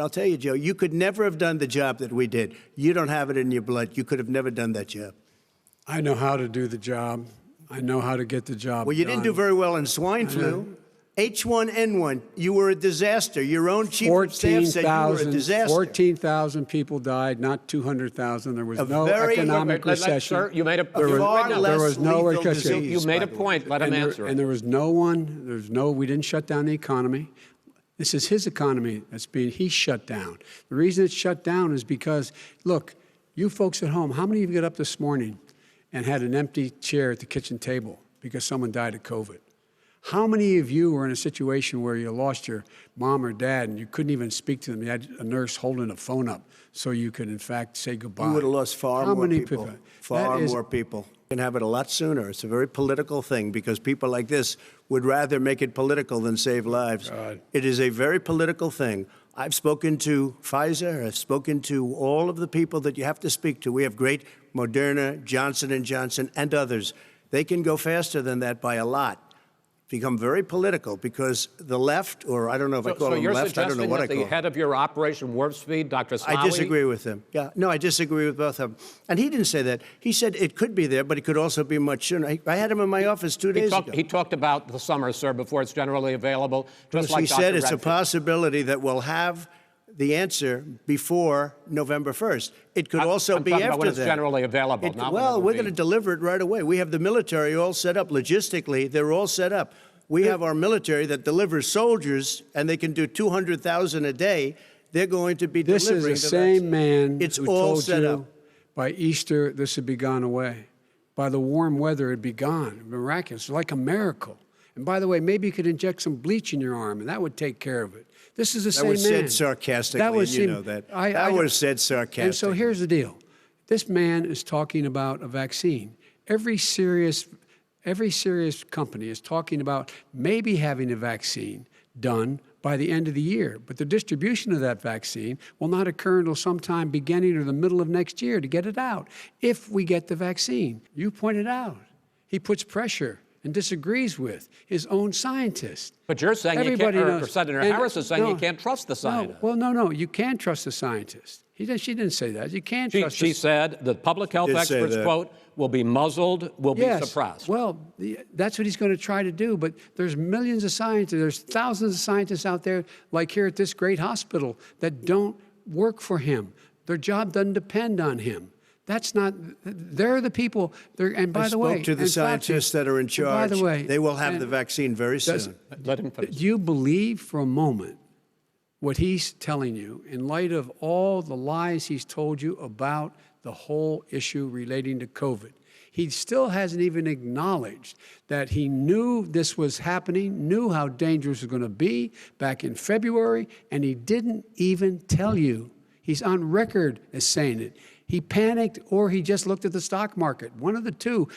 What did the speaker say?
I'll tell you, Joe, you could never have done the job that we did. You don't have it in your blood. You could have never done that job. I know how to do the job. I know how to get the job Well, you done. didn't do very well in swine flu. H1N1, you were a disaster. Your own chief of staff said you were a disaster. 14,000 people died, not 200,000. There was no economic recession. Sir, you made a There was no recession. You made a point. Let him answer it. And there was we didn't shut down the economy. This is his economy he's shut down. The reason it's shut down is because, look, you folks at home, how many of you got up this morning and had an empty chair at the kitchen table because someone died of COVID? How many of you were in a situation where you lost your mom or dad and you couldn't even speak to them? You had a nurse holding a phone up so you could, in fact, say goodbye. You would have lost far more people. Far more people. You can have it a lot sooner. It's a very political thing because people like this would rather make it political than save lives. God. It is a very political thing. I've spoken to Pfizer. I've spoken to all of the people that you have to speak to. We have great Moderna, Johnson & Johnson, and others. They can go faster than that by a lot. Become very political because the left, or I don't know if I call them left, I don't know what I call them. So you're suggesting that the head of your Operation Warp Speed, Dr. Smalley? I disagree with him. Yeah, no, I disagree with both of them. And he didn't say that. He said it could be there, but it could also be much sooner. I had him in my office 2 days ago. He talked about the summer, sir, before it's generally available. Just like he said it's a possibility that we'll have the answer before November 1st. It could also be after that. I'm talking about when it's generally available. Well, we're going to deliver it right away. We have the military all set up. Logistically, they're all set up. We have our military that delivers soldiers, and they can do 200,000 a day. They're going to be delivering. This is the same man who told you by Easter this would be gone away. By the warm weather, it'd be gone. Miraculous, like a miracle. And by the way, maybe you could inject some bleach in your arm, and that would take care of it. This is the same man. That was said sarcastically, and you know that. That was said sarcastically. And so here's the deal. This man is talking about a vaccine. Every serious company is talking about maybe having a vaccine done by the end of the year. But the distribution of that vaccine will not occur until sometime beginning or the middle of next year to get it out, if we get the vaccine. You pointed out, he puts pressure and disagrees with his own scientists. But you're saying Everybody you can't, knows. or Senator Harris is saying you can't trust the scientists. No, you can trust the scientists. She didn't say that. You can't trust She said the public health experts, quote, will be muzzled, will be suppressed. Well, that's what he's going to try to do. But there's millions of scientists, there's thousands of scientists out there, like here at this great hospital, that don't work for him. Their job doesn't depend on him. That's not, they're the people, and by the way. I spoke to the scientists that are in charge. By the way. They will have the vaccine very soon. Let him finish. Do you believe for a moment what he's telling you in light of all the lies he's told you about the whole issue relating to COVID? He still hasn't even acknowledged that he knew this was happening, knew how dangerous it was going to be back in February, and he didn't even tell you. He's on record as saying it. He panicked or he just looked at the stock market, one of the two.